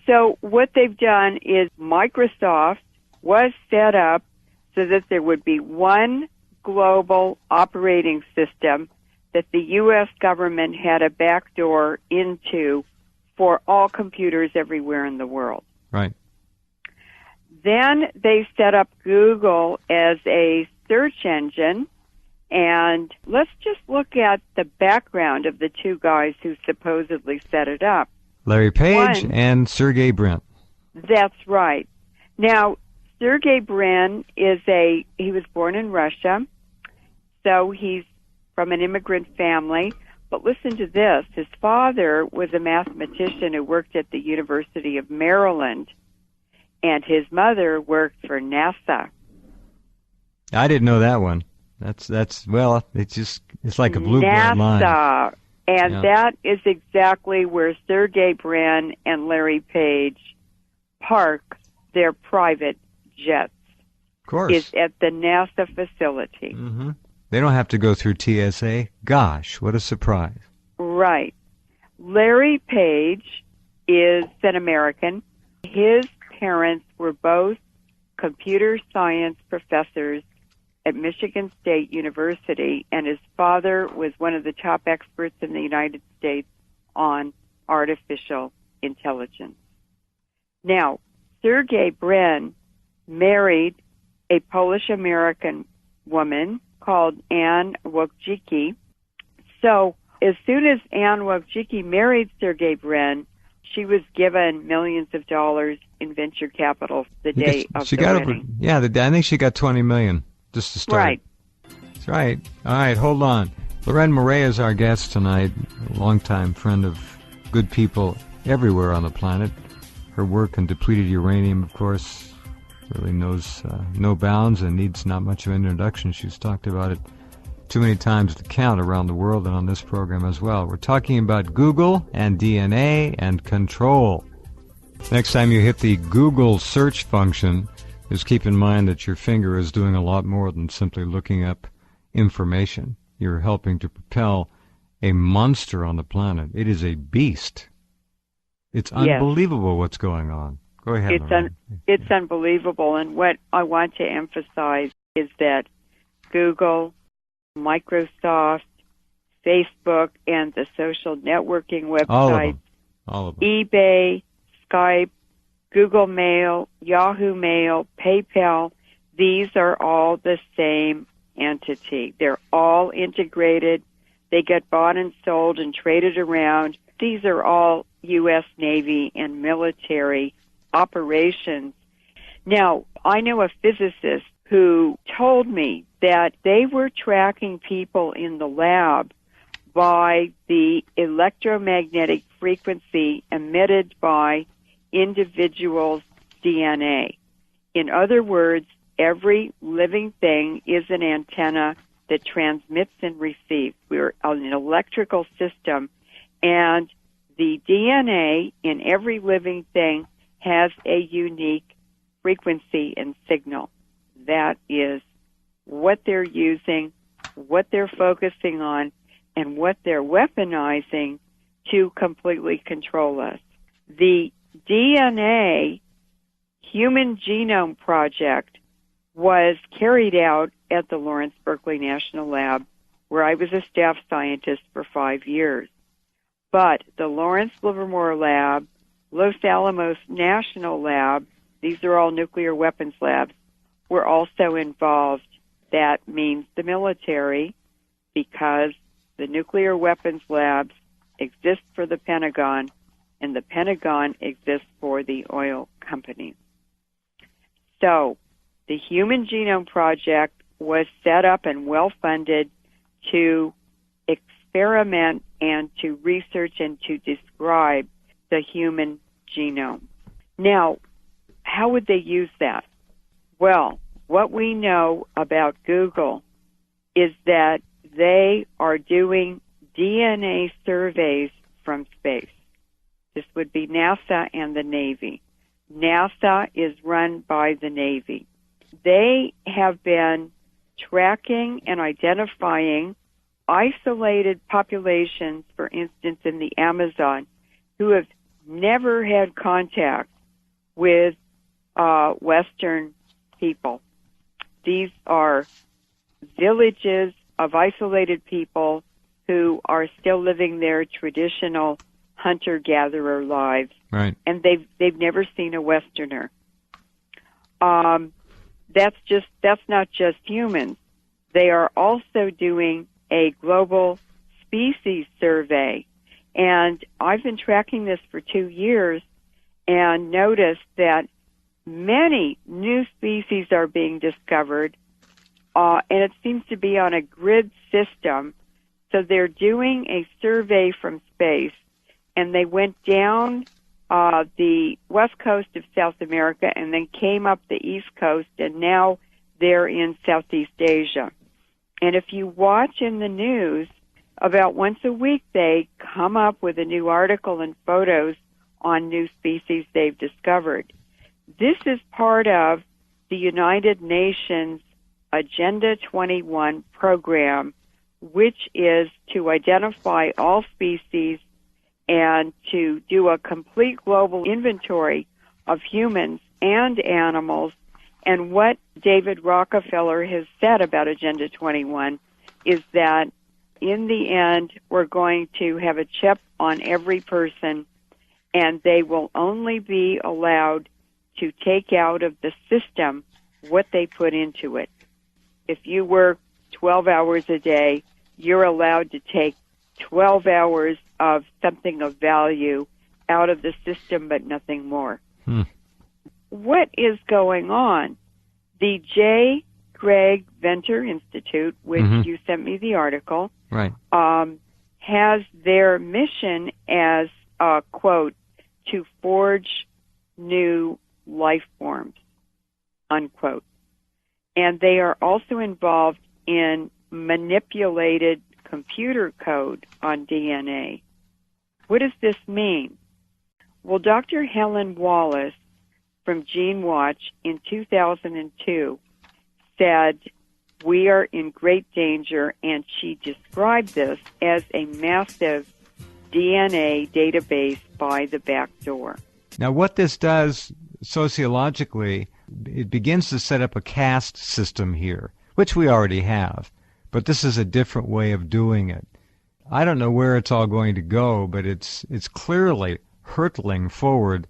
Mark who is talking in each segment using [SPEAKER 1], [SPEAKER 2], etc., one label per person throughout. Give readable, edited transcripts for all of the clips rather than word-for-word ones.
[SPEAKER 1] So what they've done is Microsoft was set up so that there would be one global operating system that the U.S. government had a backdoor into for all computers everywhere in the world.
[SPEAKER 2] Right.
[SPEAKER 1] Then they set up Google as a search engine, and let's just look at the background of the two guys who supposedly set it up.
[SPEAKER 2] Larry Page and Sergey Brin.
[SPEAKER 1] That's right. Now, Sergey Brin he was born in Russia, so he's from an immigrant family. But listen to this. His father was a mathematician who worked at the University of Maryland, and his mother worked for NASA.
[SPEAKER 2] I didn't know that one. It's like a blue-blood line.
[SPEAKER 1] NASA. And that is exactly where Sergey Brin and Larry Page park their private jets.
[SPEAKER 2] Of course.
[SPEAKER 1] Is at the NASA facility.
[SPEAKER 2] Mm-hmm. They don't have to go through TSA. Gosh, what a surprise.
[SPEAKER 1] Right. Larry Page is an American. His parents were both computer science professors at Michigan State University, and his father was one of the top experts in the United States on artificial intelligence. Now, Sergey Brin married a Polish-American woman called Anne Wojcicki. So as soon as Anne Wojcicki married Sergey Brin, she was given millions of dollars in venture capital the day of the wedding.
[SPEAKER 2] I think she got $20 million just to start.
[SPEAKER 1] Right.
[SPEAKER 2] That's right. All right, hold on. Lorraine Moret is our guest tonight, a longtime friend of good people everywhere on the planet. Her work in depleted uranium, of course, really knows no bounds and needs not much of an introduction. She's talked about it too many times to count around the world and on this program as well. We're talking about Google and DNA and control. Next time you hit the Google search function, just keep in mind that your finger is doing a lot more than simply looking up information. You're helping to propel a monster on the planet. It is a beast. It's unbelievable what's going on. Go ahead.
[SPEAKER 1] It's unbelievable. And what I want to emphasize is that Google, Microsoft, Facebook, and the social networking websites,
[SPEAKER 2] all of them.
[SPEAKER 1] eBay, Skype, Google Mail, Yahoo Mail, PayPal, these are all the same entity. They're all integrated. They get bought and sold and traded around. These are all U.S. Navy and military operations. Now, I know a physicist who told me that they were tracking people in the lab by the electromagnetic frequency emitted by individuals' DNA. In other words, every living thing is an antenna that transmits and receives. We're an electrical system, and the DNA in every living thing has a unique frequency and signal. That is what they're using, what they're focusing on, and what they're weaponizing to completely control us. The DNA Human Genome Project was carried out at the Lawrence Berkeley National Lab, where I was a staff scientist for 5 years. But the Lawrence Livermore Lab, Los Alamos National Lab, these are all nuclear weapons labs, were also involved. That means the military, because the nuclear weapons labs exist for the Pentagon, and the Pentagon exists for the oil companies. So the Human Genome Project was set up and well-funded to experiment and to research and to describe the human genome. Now, how would they use that? Well, what we know about Google is that they are doing DNA surveys from space. This would be NASA and the Navy. NASA is run by the Navy. They have been tracking and identifying isolated populations, for instance, in the Amazon, who have never had contact with Western people. These are villages of isolated people who are still living their traditional hunter-gatherer lives,
[SPEAKER 2] right?
[SPEAKER 1] And they've never seen a Westerner. That's not just humans. They are also doing a global species survey, and I've been tracking this for 2 years and noticed that many new species are being discovered, and it seems to be on a grid system. So they're doing a survey from space, and they went down the west coast of South America and then came up the east coast, and now they're in Southeast Asia. And if you watch in the news, about once a week they come up with a new article and photos on new species they've discovered. This is part of the United Nations Agenda 21 program, which is to identify all species and to do a complete global inventory of humans and animals. And what David Rockefeller has said about Agenda 21 is that in the end, we're going to have a chip on every person, and they will only be allowed to take out of the system what they put into it. If you work 12 hours a day, you're allowed to take 12 hours of something of value out of the system, but nothing more. What is going on? The J. Craig Venter Institute, which you sent me the article,
[SPEAKER 2] right,
[SPEAKER 1] has their mission as, quote, to forge new life forms, unquote. And they are also involved in manipulated computer code on DNA. What does this mean? Well, Dr. Helen Wallace from GeneWatch in 2002 said, we are in great danger, and she described this as a massive DNA database by the back door.
[SPEAKER 2] Now, what this does sociologically, it begins to set up a caste system here, which we already have, but this is a different way of doing it. I don't know where it's all going to go, but it's clearly hurtling forward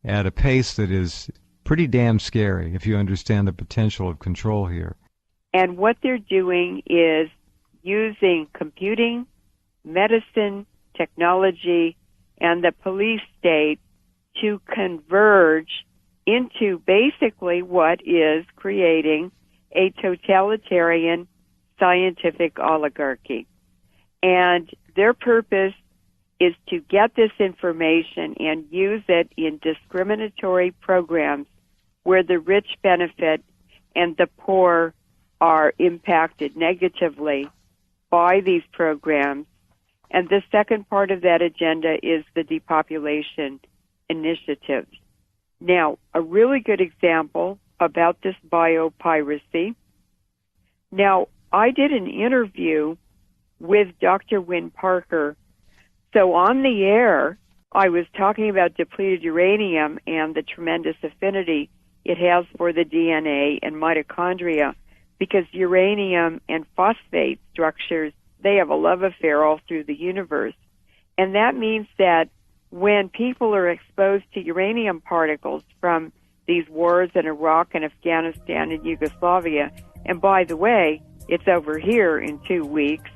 [SPEAKER 2] at a pace that is pretty damn scary if you understand the potential of control here.
[SPEAKER 1] And what they're doing is using computing, medicine, technology, and the police state to converge into basically what is creating a totalitarian scientific oligarchy. And their purpose is to get this information and use it in discriminatory programs where the rich benefit and the poor are impacted negatively by these programs. And the second part of that agenda is the depopulation initiatives. Now, a really good example about this biopiracy. Now, I did an interview with Dr. Wynne Parker. So on the air, I was talking about depleted uranium and the tremendous affinity it has for the DNA and mitochondria, because uranium and phosphate structures, they have a love affair all through the universe. And that means that when people are exposed to uranium particles from these wars in Iraq and Afghanistan and Yugoslavia, and by the way, it's over here in 2 weeks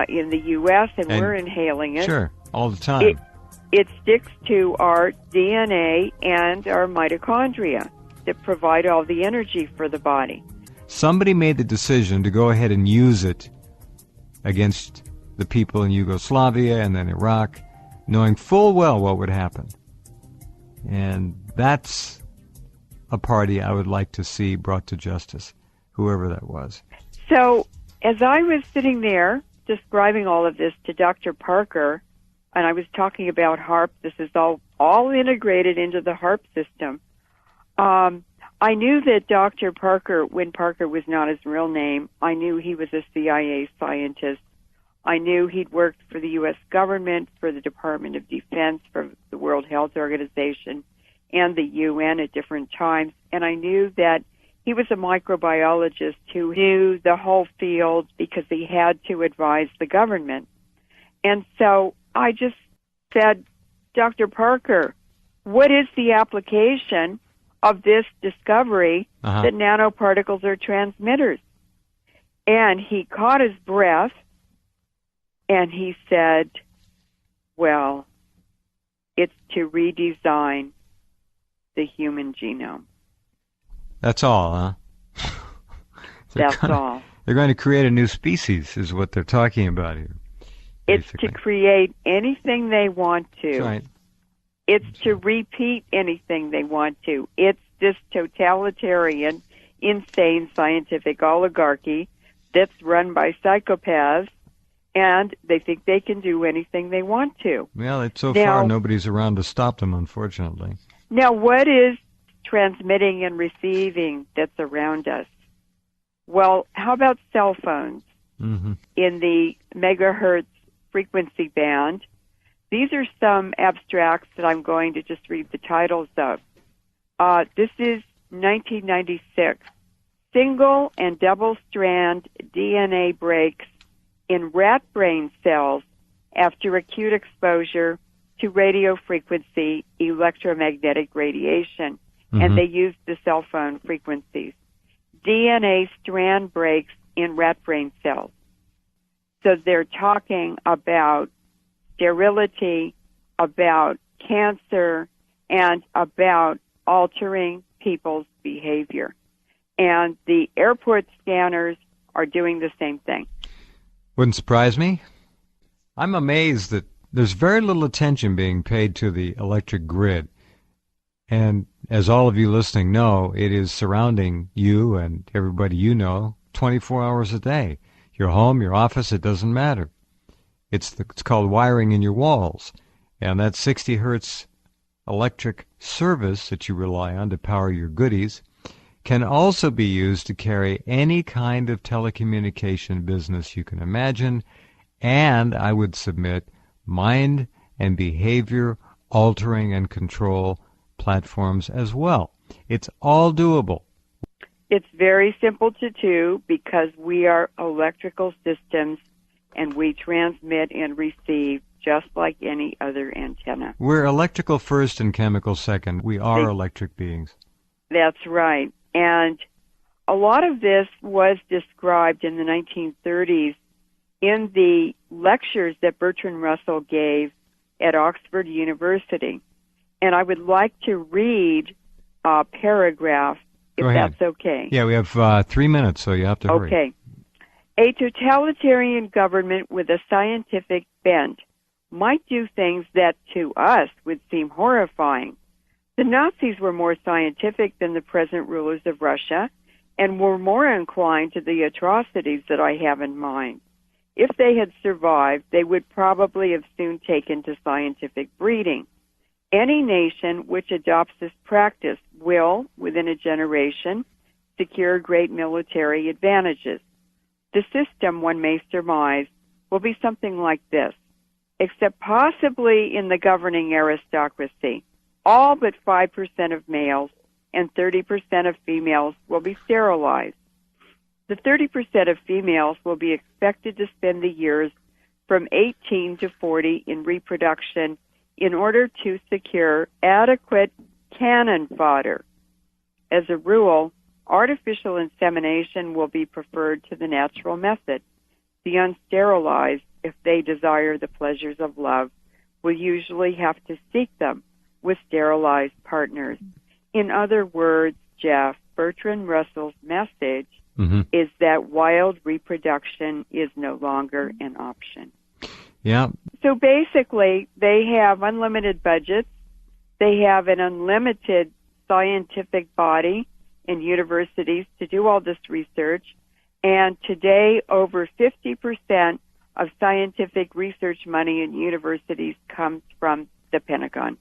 [SPEAKER 1] in the U.S., and we're inhaling it.
[SPEAKER 2] Sure, all the time.
[SPEAKER 1] It sticks to our DNA and our mitochondria that provide all the energy for the body.
[SPEAKER 2] Somebody made the decision to go ahead and use it against the people in Yugoslavia and then Iraq, knowing full well what would happen. And that's a party I would like to see brought to justice, whoever that was.
[SPEAKER 1] So as I was sitting there describing all of this to Dr. Parker, and I was talking about H.A.R.P, this is all integrated into the H.A.R.P system, I knew that Dr. Parker, Wynne Parker, was not his real name. I knew he was a CIA scientist. I knew he'd worked for the U.S. government, for the Department of Defense, for the World Health Organization, and the UN at different times. And I knew that he was a microbiologist who knew the whole field because he had to advise the government. And so I just said, Dr. Parker, what is the application of this discovery that nanoparticles are transmitters? And he caught his breath and he said, well, it's to redesign the human genome.
[SPEAKER 2] That's all, huh?
[SPEAKER 1] That's all.
[SPEAKER 2] They're going to create a new species, is what they're talking about here. Basically.
[SPEAKER 1] It's to create anything they want to.
[SPEAKER 2] That's right.
[SPEAKER 1] It's to repeat anything they want to. It's this totalitarian, insane scientific oligarchy that's run by psychopaths, and they think they can do anything they want to.
[SPEAKER 2] Well, so far nobody's around to stop them, unfortunately.
[SPEAKER 1] Now, what is transmitting and receiving that's around us? Well, how about cell phones in the megahertz frequency band? These are some abstracts that I'm going to just read the titles of. This is 1996. Single and double-strand DNA breaks in rat brain cells after acute exposure to radio frequency electromagnetic radiation. And they used the cell phone frequencies. DNA strand breaks in rat brain cells. So they're talking about sterility, about cancer, and about altering people's behavior. And the airport scanners are doing the same thing.
[SPEAKER 2] Wouldn't surprise me. I'm amazed that there's very little attention being paid to the electric grid. And as all of you listening know, it is surrounding you and everybody you know 24 hours a day. Your home, your office, it doesn't matter. It's called wiring in your walls. And that 60 hertz electric service that you rely on to power your goodies can also be used to carry any kind of telecommunication business you can imagine, and I would submit mind and behavior altering and control platforms as well. It's all doable.
[SPEAKER 1] It's very simple to do because we are electrical systems and we transmit and receive just like any other antenna.
[SPEAKER 2] We're electrical first and chemical second. We are electric beings.
[SPEAKER 1] That's right. And a lot of this was described in the 1930s in the lectures that Bertrand Russell gave at Oxford University. And I would like to read a paragraph, if that's okay.
[SPEAKER 2] Yeah, we have 3 minutes, so you have to hurry.
[SPEAKER 1] Okay. A totalitarian government with a scientific bent might do things that to us would seem horrifying. The Nazis were more scientific than the present rulers of Russia and were more inclined to the atrocities that I have in mind. If they had survived, they would probably have soon taken to scientific breeding. Any nation which adopts this practice will, within a generation, secure great military advantages. The system, one may surmise, will be something like this, except possibly in the governing aristocracy. All but 5% of males and 30% of females will be sterilized. The 30% of females will be expected to spend the years from 18 to 40 in reproduction in order to secure adequate cannon fodder. As a rule, artificial insemination will be preferred to the natural method. The unsterilized, if they desire the pleasures of love, will usually have to seek them with sterilized partners. In other words, Jeff, Bertrand Russell's message is that wild reproduction is no longer an option.
[SPEAKER 2] Yeah.
[SPEAKER 1] So basically, they have unlimited budgets. They have an unlimited scientific body in universities to do all this research. And today, over 50% of scientific research money in universities comes from the Pentagon.